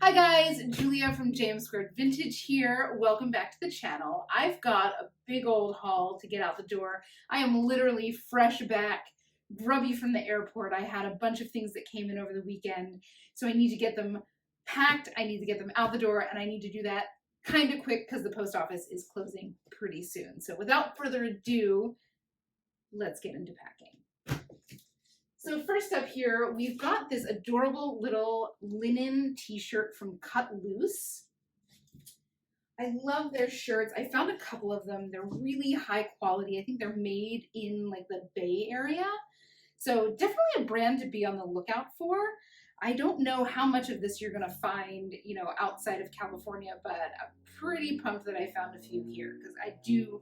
Hi guys, Julia from James Squared Vintage here. Welcome back to the channel. I've got a big old haul to get out the door. I am literally fresh back, grubby from the airport. I had a bunch of things that came in over the weekend, so I need to get them packed, I need to get them out the door, and I need to do that kind of quick because the post office is closing pretty soon. So without further ado, let's get into packing. So first up here, we've got this adorable little linen t-shirt from Cut Loose. I love their shirts. I found a couple of them. They're really high quality. I think they're made in like the Bay Area. So definitely a brand to be on the lookout for. I don't know how much of this you're gonna find, outside of California, but I'm pretty pumped that I found a few here because I do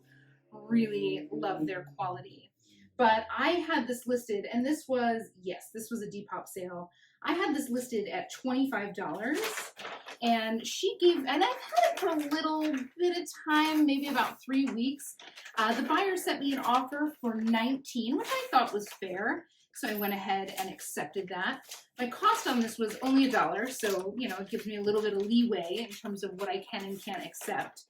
really love their quality. But I had this listed, and this was a Depop sale. I had this listed at $25, and she gave, and I've had it for a little bit of time, maybe about 3 weeks. The buyer sent me an offer for $19, which I thought was fair, so I went ahead and accepted that. My cost on this was only $1, so it gives me a little bit of leeway in terms of what I can and can't accept.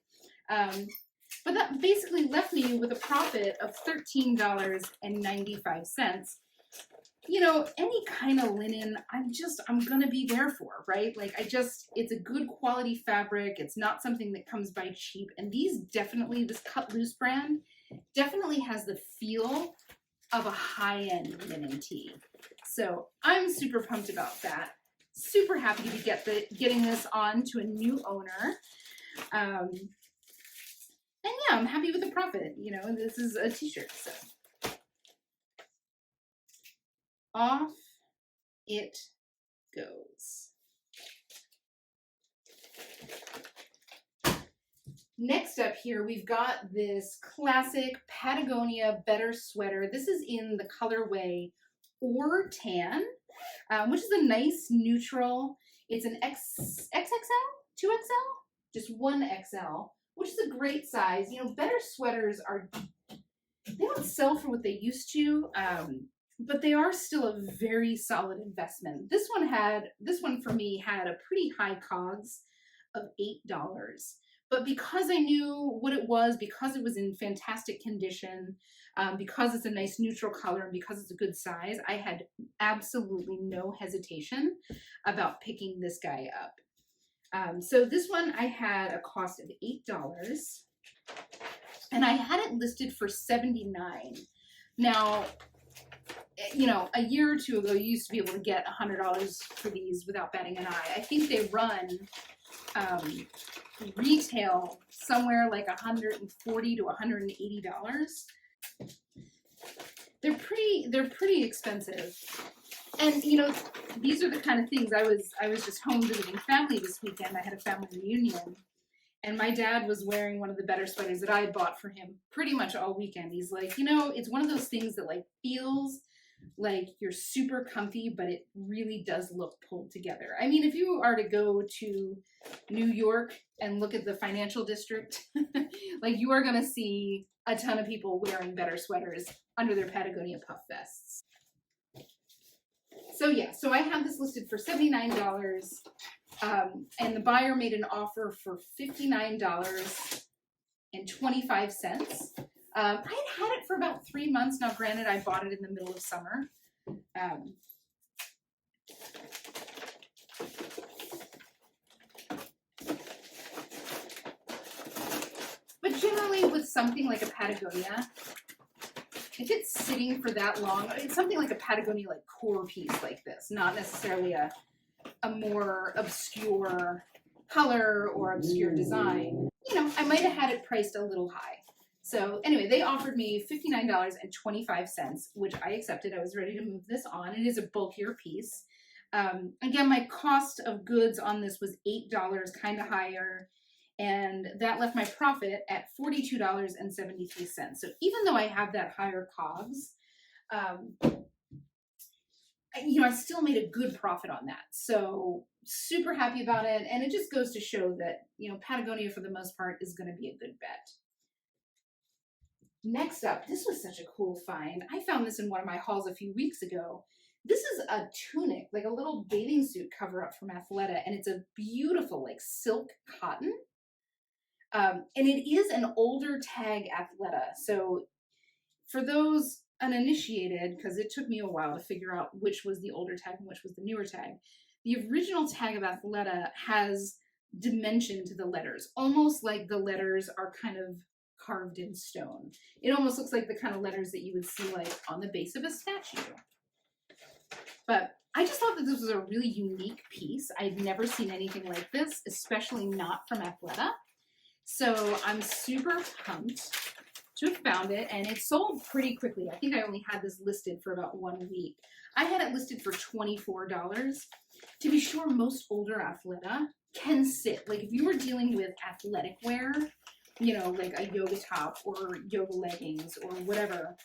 But that basically left me with a profit of $13.95. Any kind of linen, I'm going to be there for, right? It's a good quality fabric. It's not something that comes by cheap. And this Cut Loose brand definitely has the feel of a high-end linen tee. So I'm super pumped about that. Super happy to be getting this on to a new owner. And yeah, I'm happy with the profit. This is a t-shirt, so. Off it goes. Next up here, we've got this classic Patagonia Better sweater. This is in the colorway or tan, which is a nice neutral. It's an XXL, 2XL, just 1XL. Which is a great size. Better sweaters they don't sell for what they used to, but they are still a very solid investment. This one for me had a pretty high COGS of $8. But because I knew what it was, because it was in fantastic condition, because it's a nice neutral color, and because it's a good size, I had absolutely no hesitation about picking this guy up. So this one I had a cost of $8, and I had it listed for $79. Now, a year or two ago, you used to be able to get $100 for these without batting an eye. I think they run retail somewhere like $140 to $180. They're pretty expensive. And these are the kind of things. I was just home visiting family this weekend. I had a family reunion, and my dad was wearing one of the Better sweaters that I had bought for him pretty much all weekend. He's like, it's one of those things that feels like you're super comfy, but it really does look pulled together. I mean, if you are to go to New York and look at the financial district, you are gonna see a ton of people wearing Better sweaters under their Patagonia puff vests. So I have this listed for $79, and the buyer made an offer for $59.25. I had it for about 3 months. Now, granted, I bought it in the middle of summer. But generally with something like a Patagonia, if it's sitting for that long, it's something like a Patagonia core piece like this, not necessarily a more obscure color or obscure design. I might have had it priced a little high. So anyway, they offered me $59.25, which I accepted. I was ready to move this on. It is a bulkier piece. Again, my cost of goods on this was $8, kind of higher. And that left my profit at $42.73. So even though I have that higher COGS, I still made a good profit on that. So super happy about it. And it just goes to show that, Patagonia for the most part is going to be a good bet. Next up, this was such a cool find. I found this in one of my hauls a few weeks ago. This is a tunic, like a little bathing suit cover up from Athleta, and it's a beautiful like silk cotton. And it is an older tag Athleta. So for those uninitiated, because it took me a while to figure out which was the older tag and which was the newer tag, the original tag of Athleta has dimension to the letters, almost like the letters are kind of carved in stone. It almost looks like the kind of letters that you would see like on the base of a statue. But I just thought that this was a really unique piece. I'd never seen anything like this, especially not from Athleta. So I'm super pumped to have found it, and it sold pretty quickly. I think I only had this listed for about 1 week. I had it listed for $24. To be sure, most older Athleta can sit. Like if you were dealing with athletic wear, you know, like a yoga top or yoga leggings or whatever,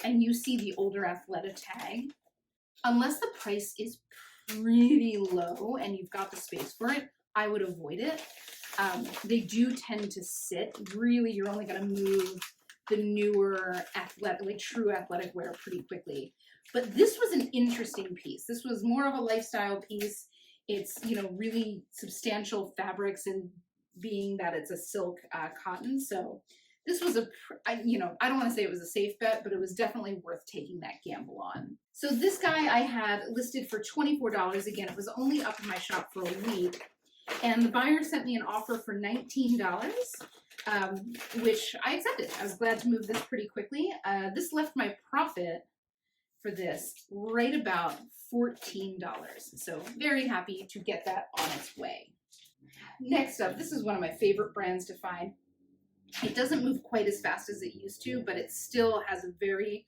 and you see the older Athleta tag, unless the price is pretty low and you've got the space for it, I would avoid it. They do tend to sit. Really, you're only going to move the newer athletic, like true athletic wear pretty quickly. But this was an interesting piece. This was more of a lifestyle piece. It's, you know, really substantial fabrics, and being that it's a silk cotton. So this was you know, I don't want to say it was a safe bet, but it was definitely worth taking that gamble on. So this guy I had listed for $24. Again, it was only up in my shop for a week. And the buyer sent me an offer for $19, which I accepted. I was glad to move this pretty quickly. This left my profit for this right about $14. So very happy to get that on its way. Next up, this is one of my favorite brands to find. It doesn't move quite as fast as it used to, but it still has a very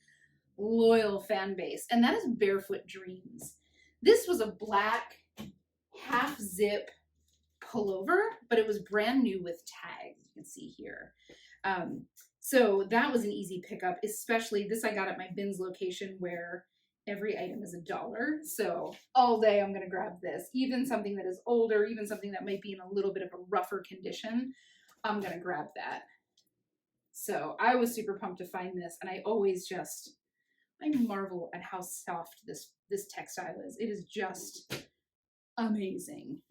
loyal fan base, and that is Barefoot Dreams. This was a black half zip pullover, but it was brand new with tags, you can see here. So that was an easy pickup, especially this I got at my bins location where every item is $1. So all day I'm gonna grab this. Even something that is older, even something that might be in a little bit of a rougher condition, I'm gonna grab that. So I was super pumped to find this, and I always just, I marvel at how soft this textile is. It is just amazing.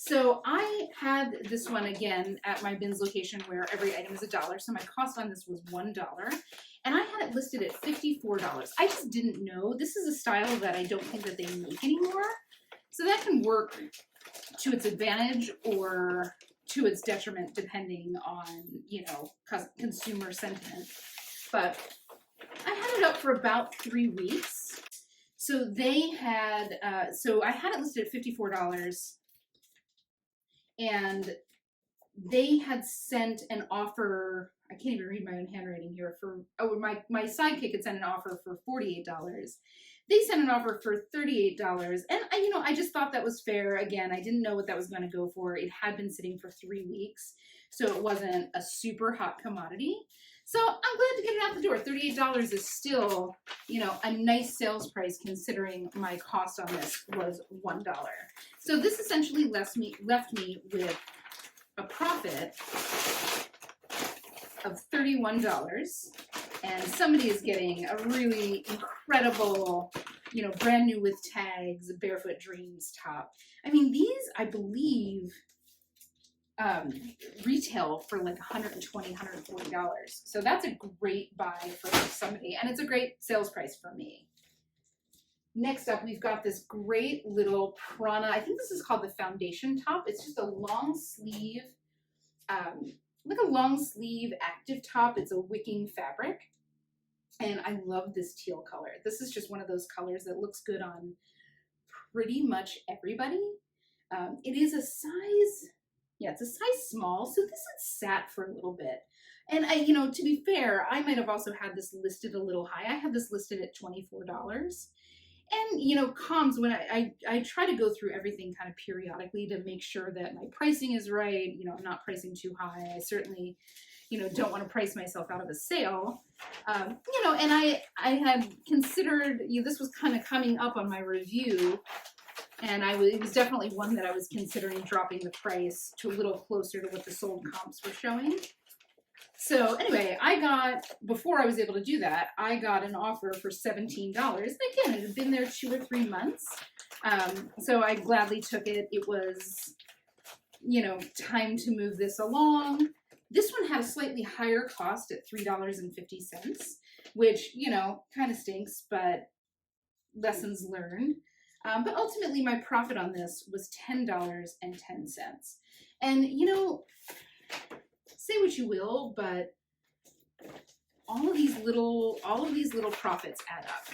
So I had this one again at my bins location where every item is $1. So my cost on this was $1, and I had it listed at $54. I just didn't know. This is a style that I don't think that they make anymore. So that can work to its advantage or to its detriment, depending on, you know, consumer sentiment. But I had it up for about 3 weeks. So they had, so I had it listed at $54. And they had sent an offer, I can't even read my own handwriting here, for, oh, my sidekick had sent an offer for $48. They sent an offer for $38. And I, you know, I just thought that was fair. Again, I didn't know what that was going to go for. It had been sitting for 3 weeks, so it wasn't a super hot commodity. So I'm glad to get it out the door. $38 is still, you know, a nice sales price considering my cost on this was $1. So this essentially left me with a profit of $31, and somebody is getting a really incredible, you know, brand new with tags, Barefoot Dreams top. I mean, these, I believe, retail for like $120, $140. So that's a great buy for somebody, and it's a great sales price for me. Next up, we've got this great little Prana. I think this is called the foundation top. It's just a long sleeve, like a long sleeve active top. It's a wicking fabric, and I love this teal color. This is just one of those colors that looks good on pretty much everybody. It is a size, yeah, it's a size small, so this had sat for a little bit. And I, you know, to be fair, I might have also had this listed a little high. I had this listed at $24. And, you know, comms, when I try to go through everything kind of periodically to make sure that my pricing is right. You know, I'm not pricing too high. I certainly, you know, don't want to price myself out of a sale. You know, and I had considered, you know, this was kind of coming up on my review, and it was definitely one that I was considering dropping the price to a little closer to what the sold comps were showing. So anyway, before I was able to do that, I got an offer for $17. Again, it had been there 2 or 3 months. So I gladly took it. It was, time to move this along. This one had a slightly higher cost at $3.50, which, kind of stinks, but lessons learned. But ultimately, my profit on this was $10.10. And, say what you will, but all of these little profits add up.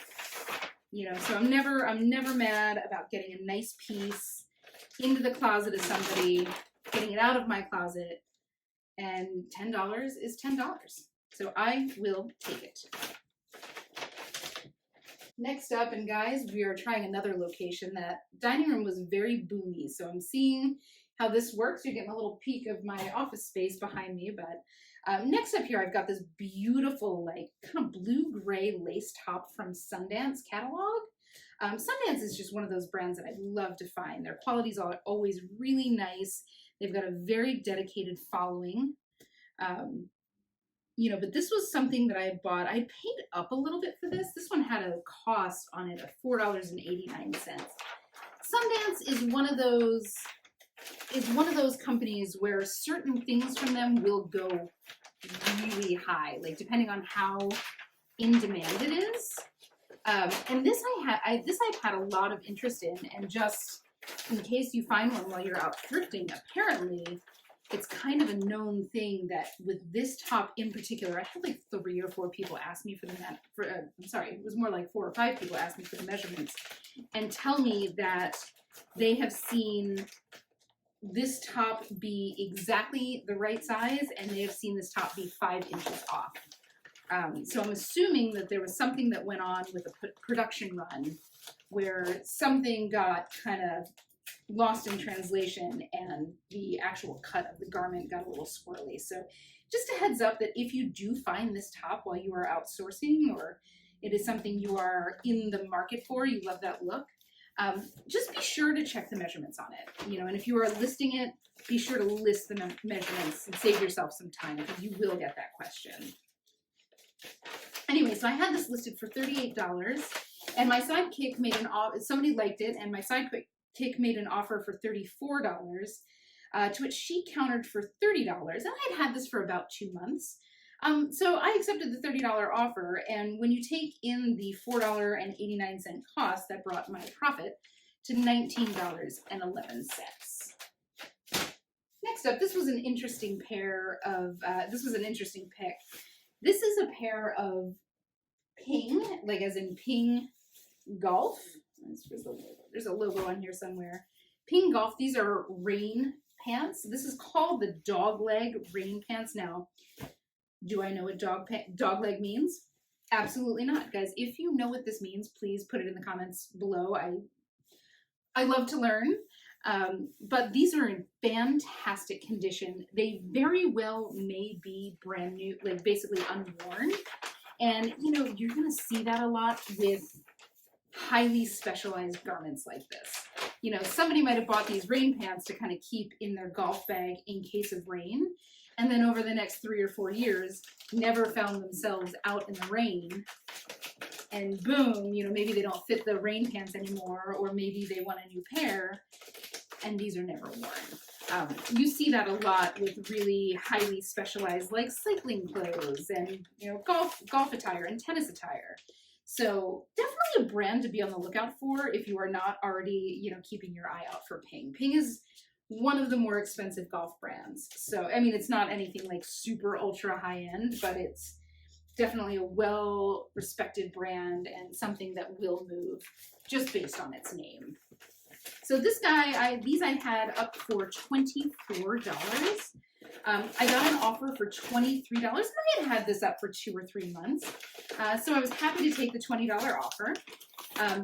So I'm never mad about getting a nice piece into the closet of somebody, getting it out of my closet, and $10 is $10. So I will take it. Next up, and guys, we are trying another location. That dining room was very boomy, so I'm seeing how this works. You're getting a little peek of my office space behind me, but next up here, I've got this beautiful, like, kind of blue-gray lace top from Sundance catalog. Sundance is just one of those brands that I love to find. Their qualities are always really nice. They've got a very dedicated following. But this was something that I had bought. I paid up a little bit for this. This one had a cost on it of $4.89. Sundance is one of those companies where certain things from them will go really high, like depending on how in demand it is. And this I've had a lot of interest in, and just in case you find one while you're out thrifting, apparently it's kind of a known thing that with this top in particular, I had like 3 or 4 people ask me for it was more like 4 or 5 people ask me for the measurements and tell me that they have seen this top be exactly the right size, and they have seen this top be 5 inches off. So I'm assuming that there was something that went on with a production run where something got kind of lost in translation and the actual cut of the garment got a little squirrely. So just a heads up that if you do find this top while you are outsourcing, or it is something you are in the market for, you love that look, just be sure to check the measurements on it. And if you are listing it, be sure to list the measurements and save yourself some time, because you will get that question. Anyway, so I had this listed for $38, and my sidekick made an offer. Somebody liked it, and my sidekick made an offer for $34, to which she countered for $30, and I had this for about 2 months. So I accepted the $30 offer, and when you take in the $4.89 cost, that brought my profit to $19.11. Next up, this was an interesting pick. This is a pair of Ping, like as in Ping Golf. There's a logo on here somewhere. Ping Golf. These are rain pants. This is called the dog leg rain pants. Now, do I know what dog leg means? Absolutely not, guys. If you know what this means, please put it in the comments below. I love to learn. But these are in fantastic condition. They very well may be brand new, like basically unworn. And, you're going to see that a lot with highly specialized garments like this. Somebody might have bought these rain pants to kind of keep in their golf bag in case of rain. And then over the next 3 or 4 years, never found themselves out in the rain. And boom, maybe they don't fit the rain pants anymore, or maybe they want a new pair, and these are never worn. You see that a lot with really highly specialized, like cycling clothes and golf attire and tennis attire. So definitely a brand to be on the lookout for if you are not already, keeping your eye out for Ping. Ping is one of the more expensive golf brands. So, it's not anything like super ultra high end, but it's definitely a well-respected brand and something that will move just based on its name. So this guy, these I had up for $24. I got an offer for $23, and I had this up for 2 or 3 months. So I was happy to take the $20 offer.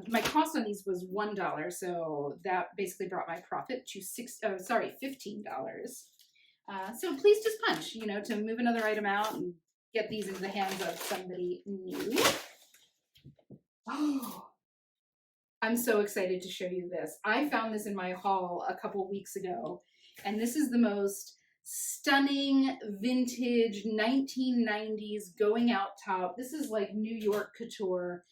My cost on these was $1, so that basically brought my profit to $15. So please just punch, to move another item out and get these into the hands of somebody new. Oh, I'm so excited to show you this. I found this in my haul a couple weeks ago, and this is the most Stunning vintage 1990s going out top. This is like New York couture.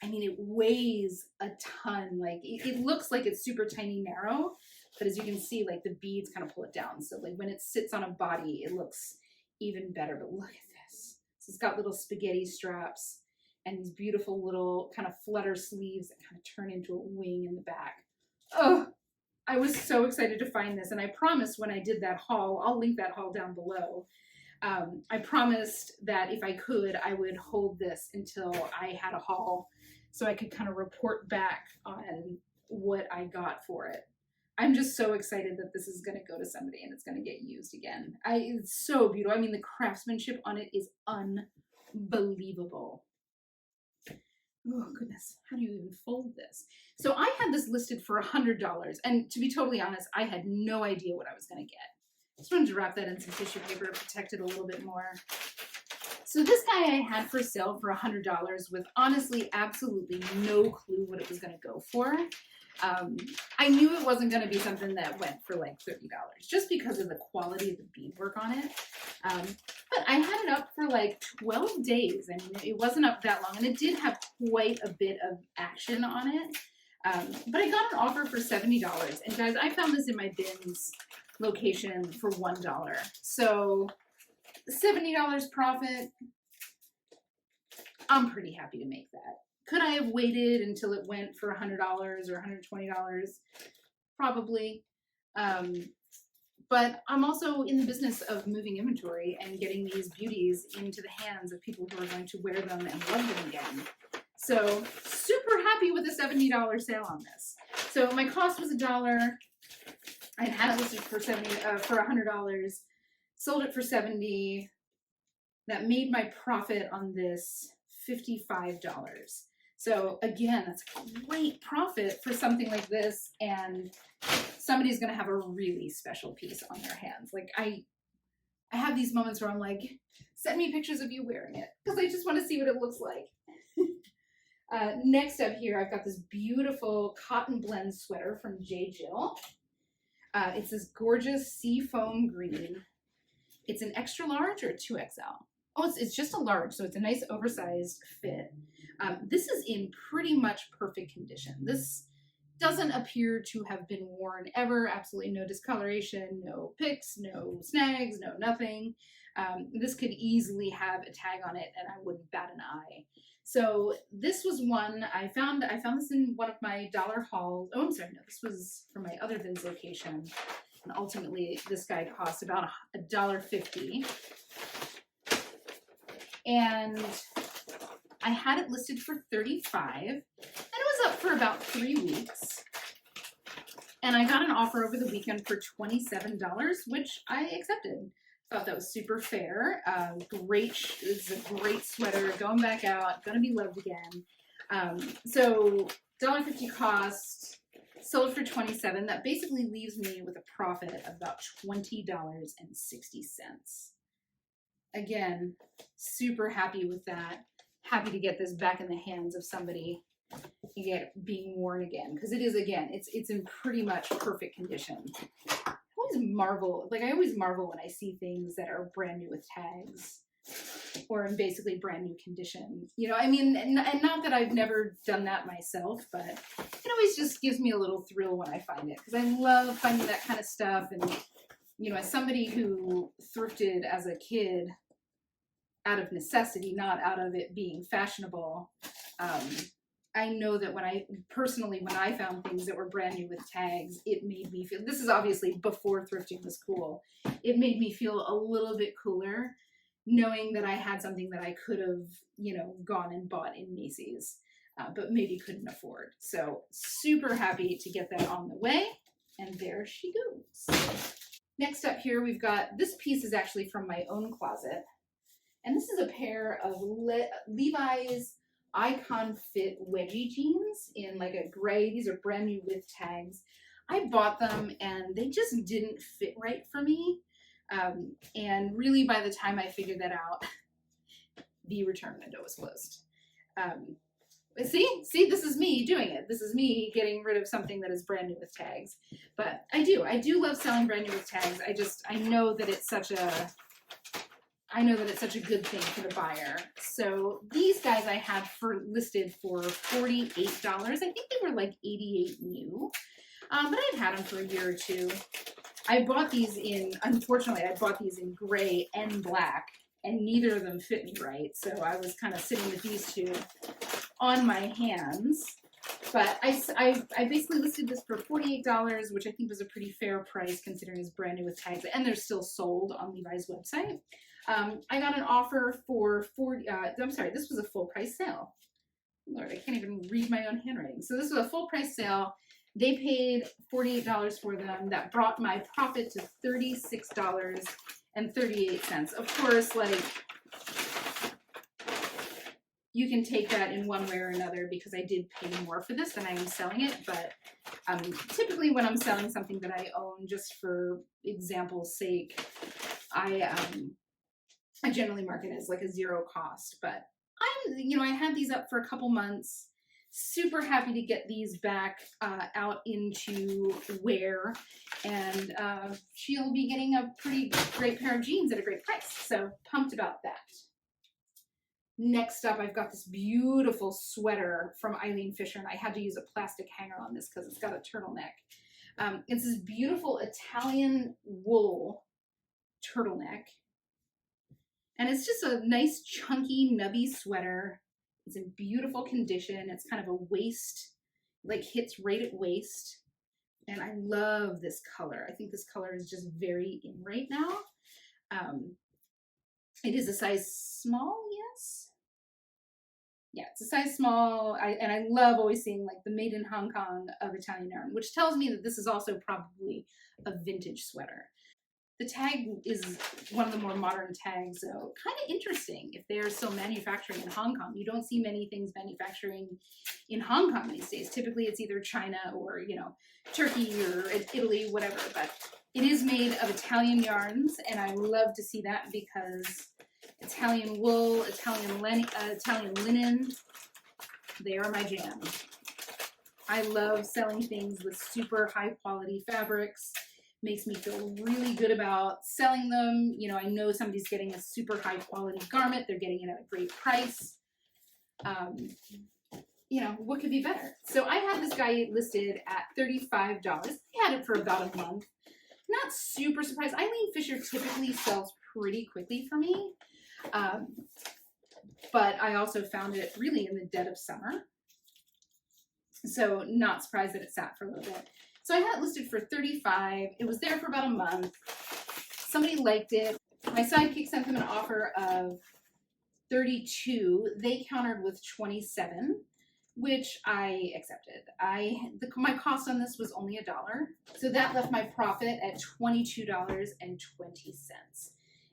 I mean, it weighs a ton. Like it looks like it's super tiny narrow, but as you can see, like the beads kind of pull it down. So like when it sits on a body, it looks even better. But look at this. So it's got little spaghetti straps and these beautiful little kind of flutter sleeves that kind of turn into a wing in the back. Oh, I was so excited to find this, and I promised when I did that haul, I'll link that haul down below. I promised that if I could, I would hold this until I had a haul so I could kind of report back on what I got for it. I'm just so excited that this is going to go to somebody and it's going to get used again. It's so beautiful. I mean, the craftsmanship on it is unbelievable. Oh goodness, how do you even fold this? So I had this listed for $100, and to be totally honest, I had no idea what I was going to get. Just wanted to wrap that in some tissue paper to protect it a little bit more. So this guy I had for sale for $100 with honestly absolutely no clue what it was going to go for. I knew it wasn't going to be something that went for like $30 just because of the quality of the beadwork on it. But I had it up for like 12 days. I mean, it wasn't up that long, and it did have quite a bit of action on it. But I got an offer for $70. And guys, I found this in my bins location for $1. So $70 profit, I'm pretty happy to make that. Could I have waited until it went for $100 or $120? Probably. But I'm also in the business of moving inventory and getting these beauties into the hands of people who are going to wear them and love them again. So super happy with the $70 sale on this. So my cost was $1. I had it listed for $100, sold it for $70. That made my profit on this $55. So again, that's great profit for something like this, and somebody's gonna have a really special piece on their hands. Like I have these moments where I'm like, send me pictures of you wearing it, because I just want to see what it looks like. Next up here, I've got this beautiful cotton blend sweater from J. Jill. It's this gorgeous sea foam green. It's an extra large or a 2XL. Oh, it's just a large, so it's a nice oversized fit. This is in pretty much perfect condition. This doesn't appear to have been worn ever. Absolutely no discoloration, no picks, no snags, no nothing. This could easily have a tag on it, and I wouldn't bat an eye. So this was one I found this in one of my dollar hauls. Oh, I'm sorry, no, this was from my other bins location. And ultimately, this guy cost about $1.50. And I had it listed for $35, and it was up for about 3 weeks. And I got an offer over the weekend for $27, which I accepted. Thought that was super fair. It's a great sweater, going back out, gonna be loved again. So $1.50 cost, sold for $27. That basically leaves me with a profit of about $20.60. Again, super happy with that. Happy to get this back in the hands of somebody and get it being worn again, because it is, again, it's in pretty much perfect condition. I always marvel when I see things that are brand new with tags or in basically brand new condition. You know, I mean, and not that I've never done that myself, but it always just gives me a little thrill when I find it, because I love finding that kind of stuff. And you know, as somebody who thrifted as a kid out of necessity, not out of it being fashionable, I know that when I found things that were brand new with tags, it made me feel, this is obviously before thrifting was cool, it made me feel a little bit cooler knowing that I had something that I could have, you know, gone and bought in Macy's, but maybe couldn't afford. So super happy to get that on the way. And there she goes. Next up here, we've got, this piece is actually from my own closet. And this is a pair of Levi's Icon Fit wedgie jeans in like a gray. These are brand new with tags. I bought them and they just didn't fit right for me. And really by the time I figured that out, the return window was closed. See, this is me doing it. This is me getting rid of something that is brand new with tags. But I do love selling brand new with tags. I know that it's such a good thing for the buyer. So these guys I had listed for $48. I think they were like $88 new, but I've had them for a year or two. Unfortunately, I bought these in gray and black, and neither of them fit me right. So I was kind of sitting with these two on my hands. But I basically listed this for $48, which I think was a pretty fair price considering it's brand new with tags, and they're still sold on Levi's website. I got an offer for this was a full price sale. Lord, I can't even read my own handwriting. So this was a full price sale. They paid $48 for them. That brought my profit to $36.38. Of course, like, you can take that in one way or another because I did pay more for this than I am selling it. But typically when I'm selling something that I own, just for example's sake, I generally mark it as like a zero cost. But I had these up for a couple months. Super happy to get these back out into wear, and she'll be getting a pretty great pair of jeans at a great price. So pumped about that. Next up, I've got this beautiful sweater from Eileen Fisher, and I had to use a plastic hanger on this because it's got a turtleneck. It's this beautiful Italian wool turtleneck, and it's just a nice chunky nubby sweater. It's in beautiful condition. It's kind of a waist, like hits right at waist. And I love this color. I think this color is just very in right now. It is a size small, yes? Yeah, it's a size small. And I love always seeing like the made in Hong Kong of Italian yarn, which tells me that this is also probably a vintage sweater. The tag is one of the more modern tags, so kind of interesting if they're still manufacturing in Hong Kong. You don't see many things manufacturing in Hong Kong these days. Typically it's either China or, Turkey or Italy, whatever, but it is made of Italian yarns, and I love to see that because Italian wool, Italian linen, they are my jam. I love selling things with super high quality fabrics. Makes me feel really good about selling them. I know somebody's getting a super high quality garment. They're getting it at a great price. What could be better? So I had this guy listed at $35. I had it for about a month. Not super surprised. Eileen Fisher typically sells pretty quickly for me. But I also found it really in the dead of summer. So not surprised that it sat for a little bit. So I had it listed for $35. It was there for about a month. Somebody liked it. My sidekick sent them an offer of $32. They countered with $27, which I accepted. My cost on this was only $1. So that left my profit at $22.20.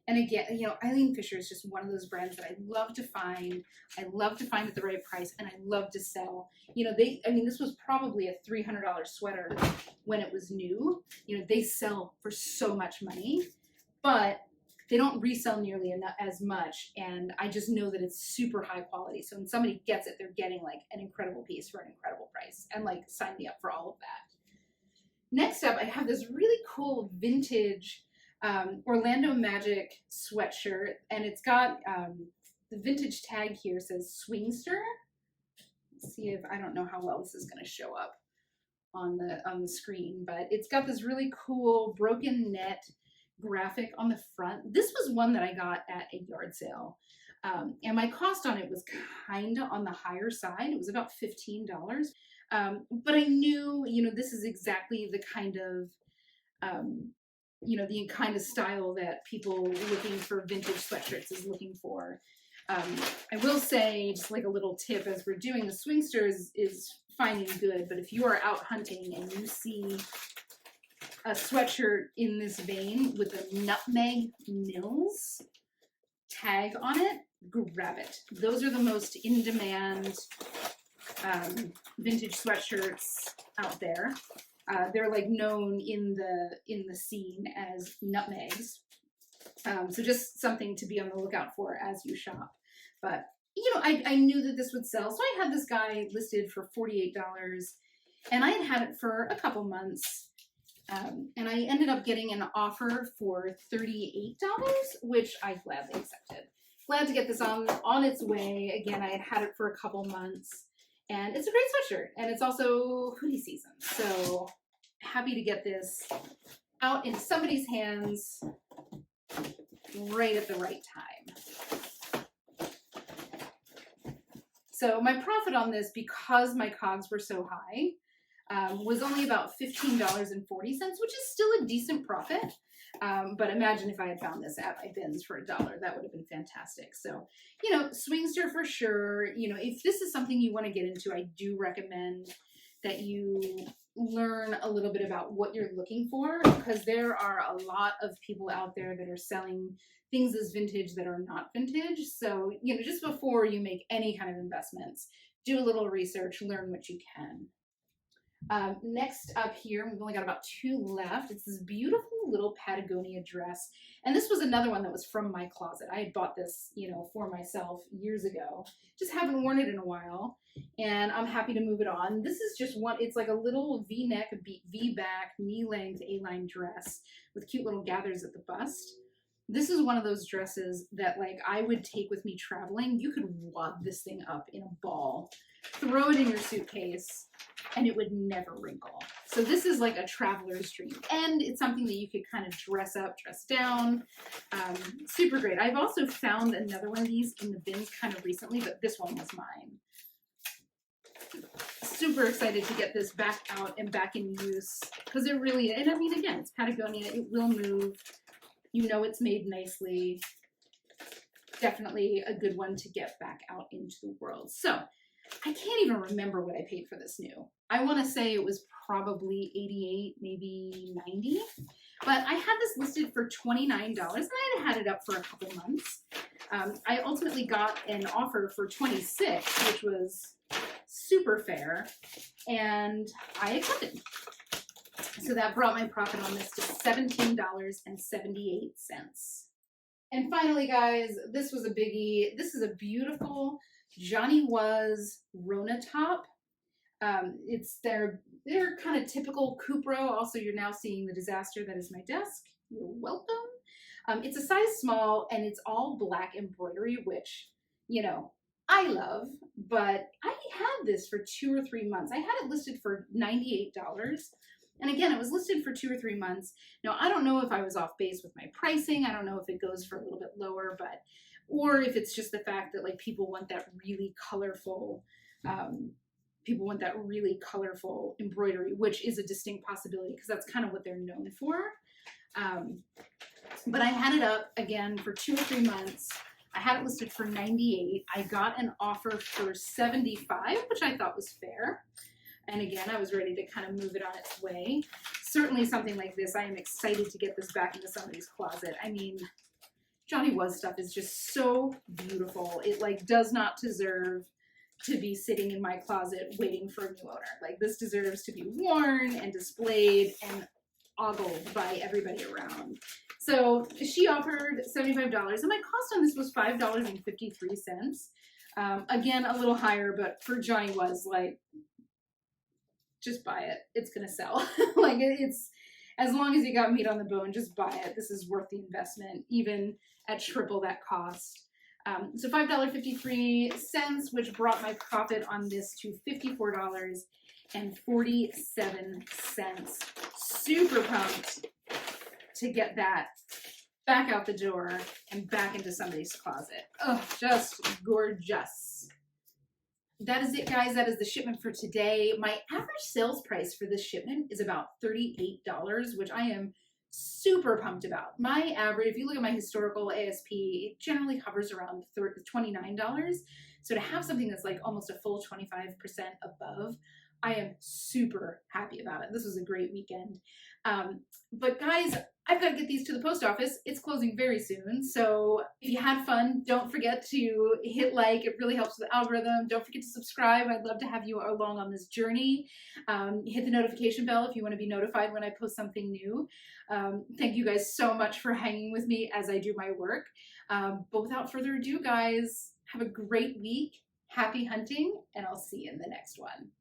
And again, Eileen Fisher is just one of those brands that I love to find. I love to find at the right price, and I love to sell. This was probably a $300 sweater when it was new. They sell for so much money, but they don't resell nearly as much. And I just know that it's super high quality. So when somebody gets it, they're getting like an incredible piece for an incredible price, and like sign me up for all of that. Next up, I have this really cool vintage Orlando Magic sweatshirt, and it's got the vintage tag here says Swingster. Let's see if I don't know how well this is going to show up on the screen, but it's got this really cool broken net graphic on the front. This was one that I got at a yard sale, and my cost on it was kind of on the higher side. It was about $15, but I knew this is exactly the kind of the kind of style that people looking for vintage sweatshirts is looking for. I will say, just like a little tip as we're doing, the Swingster is fine and good, but if you are out hunting and you see a sweatshirt in this vein with a Nutmeg Mills tag on it, grab it. Those are the most in-demand vintage sweatshirts out there. They're like known in the scene as nutmegs. So just something to be on the lookout for as you shop. But I knew that this would sell. So I had this guy listed for $48 and I had it for a couple months. And I ended up getting an offer for $38, which I gladly accepted. Glad to get this on its way. Again, I had had it for a couple months and it's a great sweatshirt and it's also hoodie season. So happy to get this out in somebody's hands right at the right time. So my profit on this, because my COGS were so high, was only about $15.40, which is still a decent profit. But imagine if I had found this at my bins for $1, that would have been fantastic. So, swingster for sure. If this is something you want to get into, I do recommend that you learn a little bit about what you're looking for, because there are a lot of people out there that are selling things as vintage that are not vintage. So, just before you make any kind of investments, do a little research, learn what you can. Next up here, we've only got about 2 left. It's this beautiful little Patagonia dress. And this was another one that was from my closet. I had bought this, for myself years ago. Just haven't worn it in a while. And I'm happy to move it on. This is just one, it's like a little V-neck, V-back, knee-length A-line dress with cute little gathers at the bust. This is one of those dresses that I would take with me traveling. You could wad this thing up in a ball, throw it in your suitcase, and it would never wrinkle. So this is like a traveler's dream. And it's something that you could kind of dress up, dress down. Super great. I've also found another one of these in the bins kind of recently, but this one was mine. Super excited to get this back out and back in use, because it really, and I mean, again, it's Patagonia, it will move. It's made nicely. Definitely a good one to get back out into the world. So I can't even remember what I paid for this new. I want to say it was probably $88, maybe $90. But I had this listed for $29 and I had it up for a couple months. I ultimately got an offer for $26, which was super fair, and I accepted. So that brought my profit on this to $17.78. And finally, guys, this was a biggie. This is a beautiful Johnny Was Rona top. It's their kind of typical Cupro. Also, you're now seeing the disaster that is my desk. You're welcome. It's a size small and it's all black embroidery, which, I love, but I had this for 2 or 3 months. I had it listed for $98. And again, it was listed for 2 or 3 months. Now, I don't know if I was off base with my pricing. I don't know if it goes for a little bit lower, or if it's just the fact that people want that really colorful, embroidery, which is a distinct possibility because that's kind of what they're known for. But I had it up again for 2 or 3 months. I had it listed for $98. I got an offer for $75, which I thought was fair. And again, I was ready to kind of move it on its way. Certainly something like this, I am excited to get this back into somebody's closet. I mean, Johnny Was stuff is just so beautiful. It does not deserve to be sitting in my closet waiting for a new owner. This deserves to be worn and displayed and ogled by everybody around. So she offered $75 and my cost on this was $5.53. Again, a little higher, but for Johnny Was, just buy it. It's gonna sell. It's, as long as you got meat on the bone, just buy it. This is worth the investment, even at triple that cost. So $5.53, which brought my profit on this to $54.47. Super pumped to get that back out the door and back into somebody's closet. Oh, just gorgeous. That is it, guys. That is the shipment for today. My average sales price for this shipment is about $38, which I am super pumped about. My average, if you look at my historical ASP, it generally hovers around $29. So to have something that's almost a full 25% above, I am super happy about it. This was a great weekend. But guys, I've got to get these to the post office. It's closing very soon. So if you had fun, don't forget to hit like. It really helps with the algorithm. Don't forget to subscribe. I'd love to have you along on this journey. Hit the notification bell if you want to be notified when I post something new. Thank you guys so much for hanging with me as I do my work. But without further ado, guys, Have a great week. Happy hunting, and I'll see you in the next one.